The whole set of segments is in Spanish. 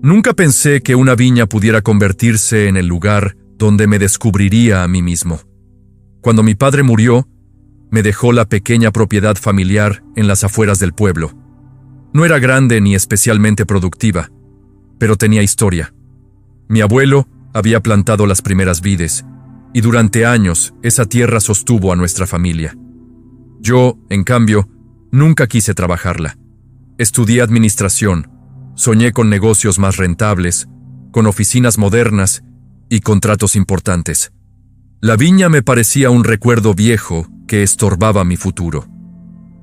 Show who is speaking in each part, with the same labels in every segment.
Speaker 1: Nunca pensé que una viña pudiera convertirse en el lugar donde me descubriría a mí mismo. Cuando mi padre murió, me dejó la pequeña propiedad familiar en las afueras del pueblo. No era grande ni especialmente productiva, pero tenía historia. Mi abuelo había plantado las primeras vides, y durante años esa tierra sostuvo a nuestra familia. Yo, en cambio, nunca quise trabajarla. Estudié administración, soñé con negocios más rentables, con oficinas modernas y contratos importantes. La viña me parecía un recuerdo viejo que estorbaba mi futuro.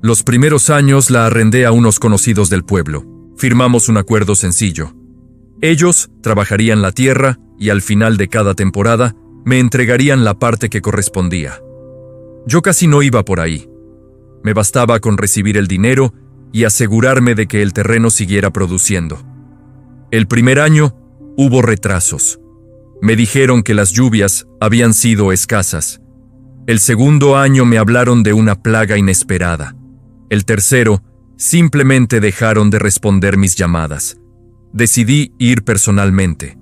Speaker 1: Los primeros años la arrendé a unos conocidos del pueblo. Firmamos un acuerdo sencillo. Ellos trabajarían la tierra y al final de cada temporada me entregarían la parte que correspondía. Yo casi no iba por ahí. Me bastaba con recibir el dinero y asegurarme de que el terreno siguiera produciendo. El primer año hubo retrasos. Me dijeron que las lluvias habían sido escasas. El segundo año me hablaron de una plaga inesperada. El tercero, simplemente dejaron de responder mis llamadas. Decidí ir personalmente.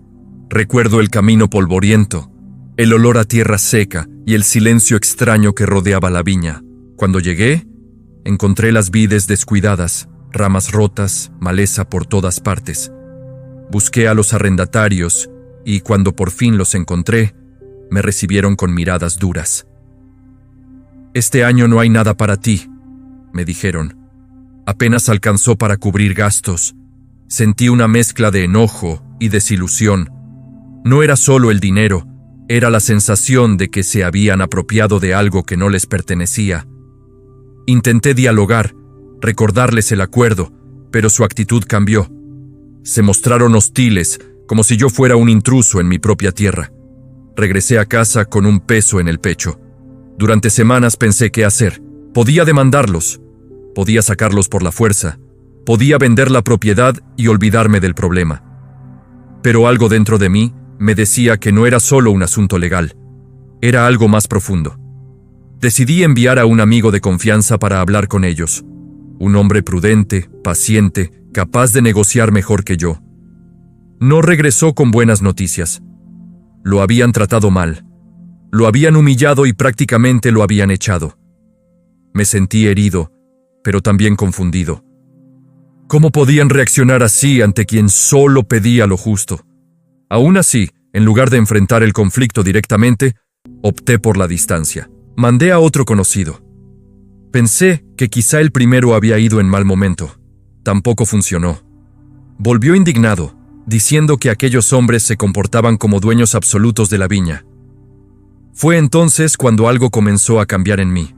Speaker 1: Recuerdo el camino polvoriento, el olor a tierra seca y el silencio extraño que rodeaba la viña. Cuando llegué, encontré las vides descuidadas, ramas rotas, maleza por todas partes. Busqué a los arrendatarios y cuando por fin los encontré, me recibieron con miradas duras. «Este año no hay nada para ti», me dijeron. Apenas alcanzó para cubrir gastos. Sentí una mezcla de enojo y desilusión. No era solo el dinero, era la sensación de que se habían apropiado de algo que no les pertenecía. Intenté dialogar, recordarles el acuerdo, pero su actitud cambió. Se mostraron hostiles, como si yo fuera un intruso en mi propia tierra. Regresé a casa con un peso en el pecho. Durante semanas pensé qué hacer. Podía demandarlos, podía sacarlos por la fuerza, podía vender la propiedad y olvidarme del problema. Pero algo dentro de mí me decía que no era solo un asunto legal, era algo más profundo. Decidí enviar a un amigo de confianza para hablar con ellos. Un hombre prudente, paciente, capaz de negociar mejor que yo. No regresó con buenas noticias. Lo habían tratado mal. Lo habían humillado y prácticamente lo habían echado. Me sentí herido, pero también confundido. ¿Cómo podían reaccionar así ante quien solo pedía lo justo? Aún así, en lugar de enfrentar el conflicto directamente, opté por la distancia. Mandé a otro conocido. Pensé que quizá el primero había ido en mal momento. Tampoco funcionó. Volvió indignado, diciendo que aquellos hombres se comportaban como dueños absolutos de la viña. Fue entonces cuando algo comenzó a cambiar en mí.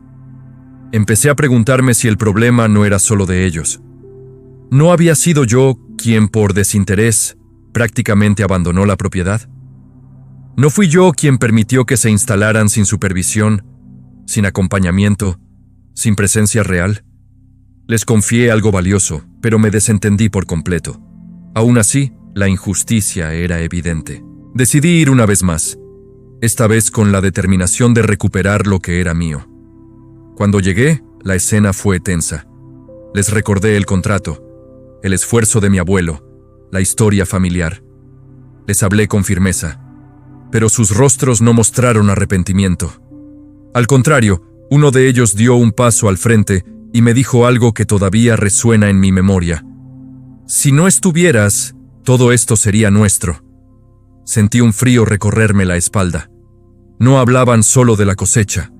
Speaker 1: Empecé a preguntarme si el problema no era solo de ellos. ¿No había sido yo quien por desinterés prácticamente abandonó la propiedad? ¿No fui yo quien permitió que se instalaran sin supervisión, sin acompañamiento, sin presencia real? Les confié algo valioso, pero me desentendí por completo. Aún así, la injusticia era evidente. Decidí ir una vez más, esta vez con la determinación de recuperar lo que era mío. Cuando llegué, la escena fue tensa. Les recordé el contrato, el esfuerzo de mi abuelo, la historia familiar. Les hablé con firmeza, pero sus rostros no mostraron arrepentimiento. Al contrario, uno de ellos dio un paso al frente y me dijo algo que todavía resuena en mi memoria. «Si no estuvieras, todo esto sería nuestro». Sentí un frío recorrerme la espalda. No hablaban solo de la cosecha,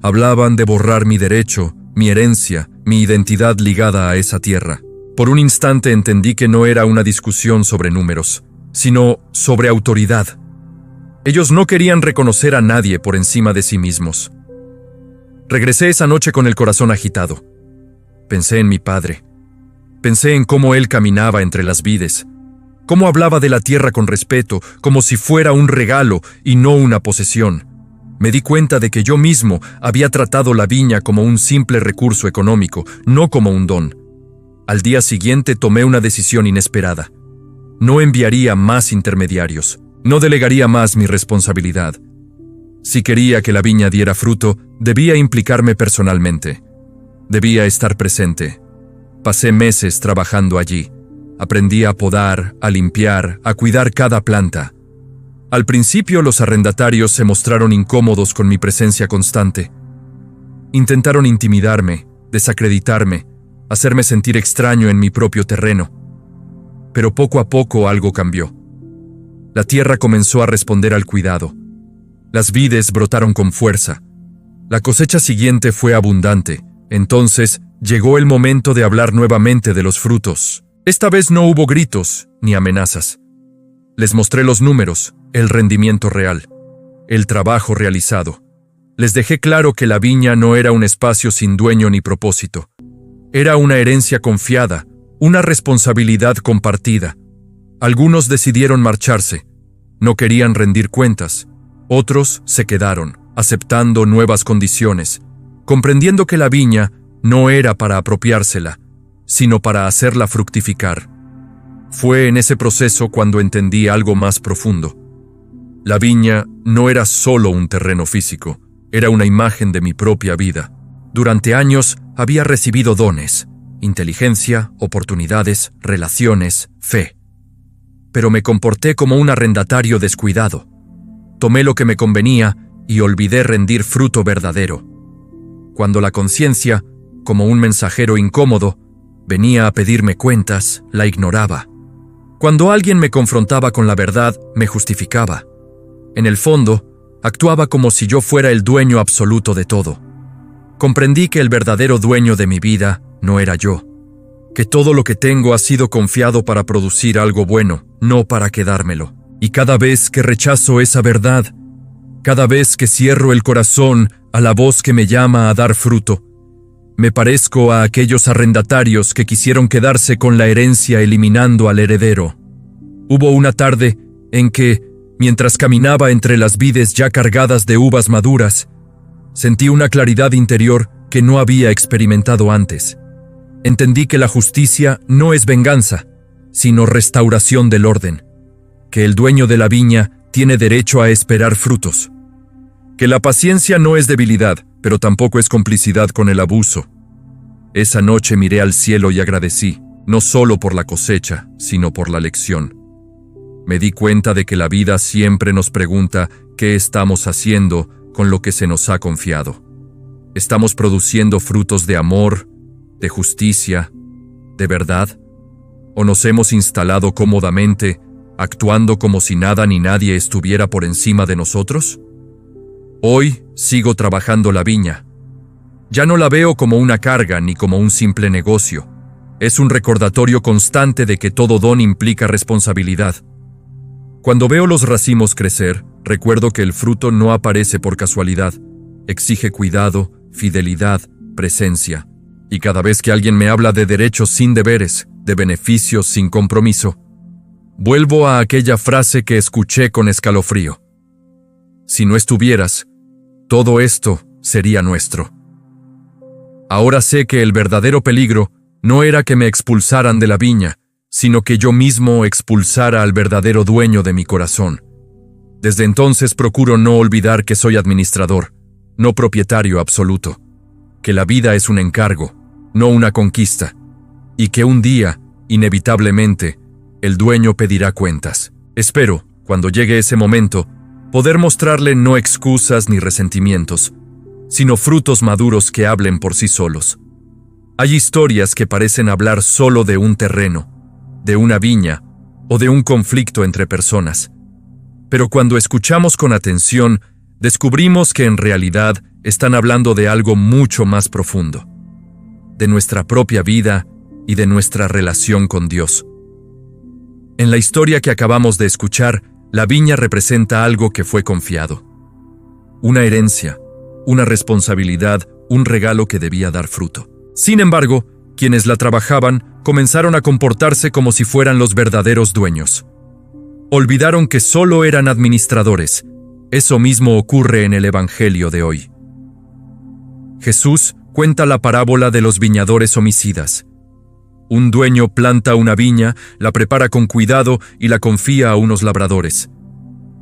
Speaker 1: hablaban de borrar mi derecho, mi herencia, mi identidad ligada a esa tierra. Por un instante entendí que no era una discusión sobre números, sino sobre autoridad. Ellos no querían reconocer a nadie por encima de sí mismos. Regresé esa noche con el corazón agitado. Pensé en mi padre. Pensé en cómo él caminaba entre las vides, cómo hablaba de la tierra con respeto, como si fuera un regalo y no una posesión. Me di cuenta de que yo mismo había tratado la viña como un simple recurso económico, no como un don. Al día siguiente tomé una decisión inesperada. No enviaría más intermediarios, no delegaría más mi responsabilidad. Si quería que la viña diera fruto, debía implicarme personalmente. Debía estar presente. Pasé meses trabajando allí, Aprendí a podar, a limpiar, a cuidar cada planta. Al principio los arrendatarios se mostraron incómodos con mi presencia constante. Intentaron intimidarme, desacreditarme, hacerme sentir extraño en mi propio terreno. Pero poco a poco algo cambió. La tierra comenzó a responder al cuidado. Las vides brotaron con fuerza. La cosecha siguiente fue abundante. Entonces llegó el momento de hablar nuevamente de los frutos. Esta vez no hubo gritos ni amenazas. Les mostré los números, el rendimiento real, el trabajo realizado. Les dejé claro que la viña no era un espacio sin dueño ni propósito. Era una herencia confiada, una responsabilidad compartida. Algunos decidieron marcharse. No querían rendir cuentas. Otros se quedaron, aceptando nuevas condiciones, comprendiendo que la viña no era para apropiársela, sino para hacerla fructificar. Fue en ese proceso cuando entendí algo más profundo. La viña no era solo un terreno físico, era una imagen de mi propia vida. Durante años había recibido dones, inteligencia, oportunidades, relaciones, fe. Pero me comporté como un arrendatario descuidado. Tomé lo que me convenía y olvidé rendir fruto verdadero. Cuando la conciencia, como un mensajero incómodo, venía a pedirme cuentas, la ignoraba. Cuando alguien me confrontaba con la verdad, me justificaba. En el fondo, actuaba como si yo fuera el dueño absoluto de todo. Comprendí que el verdadero dueño de mi vida no era yo, que todo lo que tengo ha sido confiado para producir algo bueno, no para quedármelo. Y cada vez que rechazo esa verdad, cada vez que cierro el corazón a la voz que me llama a dar fruto, me parezco a aquellos arrendatarios que quisieron quedarse con la herencia eliminando al heredero. Hubo una tarde en que, mientras caminaba entre las vides ya cargadas de uvas maduras, sentí una claridad interior que no había experimentado antes. Entendí que la justicia no es venganza, sino restauración del orden, que el dueño de la viña tiene derecho a esperar frutos, que la paciencia no es debilidad, pero tampoco es complicidad con el abuso. Esa noche miré al cielo y agradecí, no solo por la cosecha, sino por la lección. Me di cuenta de que la vida siempre nos pregunta qué estamos haciendo con lo que se nos ha confiado. ¿Estamos produciendo frutos de amor, de justicia, de verdad? ¿O nos hemos instalado cómodamente, actuando como si nada ni nadie estuviera por encima de nosotros? Hoy sigo trabajando la viña. Ya no la veo como una carga ni como un simple negocio. Es un recordatorio constante de que todo don implica responsabilidad. Cuando veo los racimos crecer, recuerdo que el fruto no aparece por casualidad. Exige cuidado, fidelidad, presencia. Y cada vez que alguien me habla de derechos sin deberes, de beneficios sin compromiso, vuelvo a aquella frase que escuché con escalofrío. Si no estuvieras, todo esto sería nuestro. Ahora sé que el verdadero peligro no era que me expulsaran de la viña, sino que yo mismo expulsara al verdadero dueño de mi corazón. Desde entonces procuro no olvidar que soy administrador, no propietario absoluto, que la vida es un encargo, no una conquista, y que un día, inevitablemente, el dueño pedirá cuentas. Espero, cuando llegue ese momento, poder mostrarle no excusas ni resentimientos, sino frutos maduros que hablen por sí solos. Hay historias que parecen hablar solo de un terreno, de una viña o de un conflicto entre personas. Pero cuando escuchamos con atención, descubrimos que en realidad están hablando de algo mucho más profundo, de nuestra propia vida y de nuestra relación con Dios. En la historia que acabamos de escuchar, la viña representa algo que fue confiado. Una herencia, una responsabilidad, un regalo que debía dar fruto. Sin embargo, quienes la trabajaban comenzaron a comportarse como si fueran los verdaderos dueños. Olvidaron que solo eran administradores. Eso mismo ocurre en el Evangelio de hoy. Jesús cuenta la parábola de los viñadores homicidas. Un dueño planta una viña, la prepara con cuidado y la confía a unos labradores.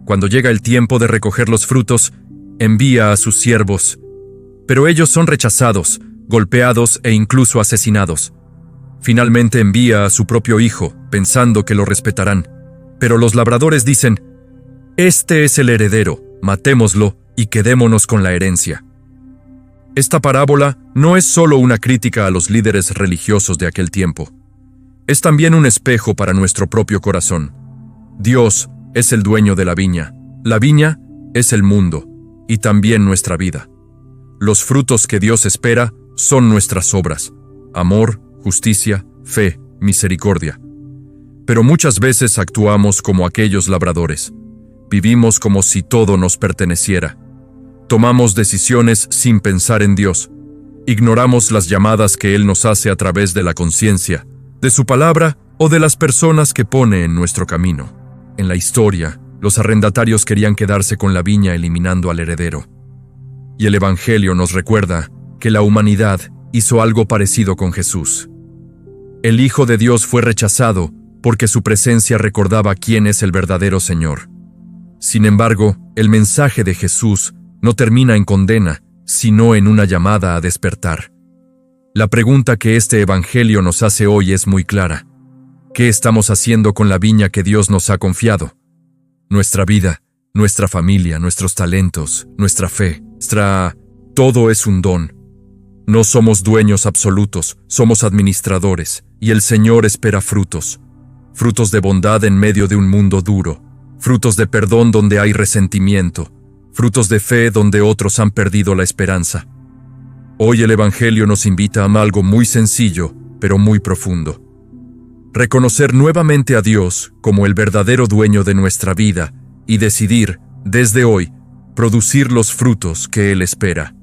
Speaker 1: Cuando llega el tiempo de recoger los frutos, envía a sus siervos. Pero ellos son rechazados, golpeados e incluso asesinados. Finalmente envía a su propio hijo, pensando que lo respetarán. Pero los labradores dicen: «Este es el heredero, matémoslo y quedémonos con la herencia». Esta parábola no es solo una crítica a los líderes religiosos de aquel tiempo. Es también un espejo para nuestro propio corazón. Dios es el dueño de la viña es el mundo y también nuestra vida. Los frutos que Dios espera son nuestras obras: amor, justicia, fe, misericordia. Pero muchas veces actuamos como aquellos labradores. Vivimos como si todo nos perteneciera. Tomamos decisiones sin pensar en Dios. Ignoramos las llamadas que Él nos hace a través de la conciencia, de su palabra o de las personas que pone en nuestro camino. En la historia, los arrendatarios querían quedarse con la viña eliminando al heredero. Y el Evangelio nos recuerda que la humanidad hizo algo parecido con Jesús. El Hijo de Dios fue rechazado porque su presencia recordaba quién es el verdadero Señor. Sin embargo, el mensaje de Jesús no termina en condena, sino en una llamada a despertar. La pregunta que este Evangelio nos hace hoy es muy clara. ¿Qué estamos haciendo con la viña que Dios nos ha confiado? Nuestra vida, nuestra familia, nuestros talentos, nuestra fe, todo es un don. No somos dueños absolutos, somos administradores, y el Señor espera frutos. Frutos de bondad en medio de un mundo duro, frutos de perdón donde hay resentimiento, frutos de fe donde otros han perdido la esperanza. Hoy el Evangelio nos invita a algo muy sencillo, pero muy profundo. Reconocer nuevamente a Dios como el verdadero dueño de nuestra vida y decidir, desde hoy, producir los frutos que Él espera.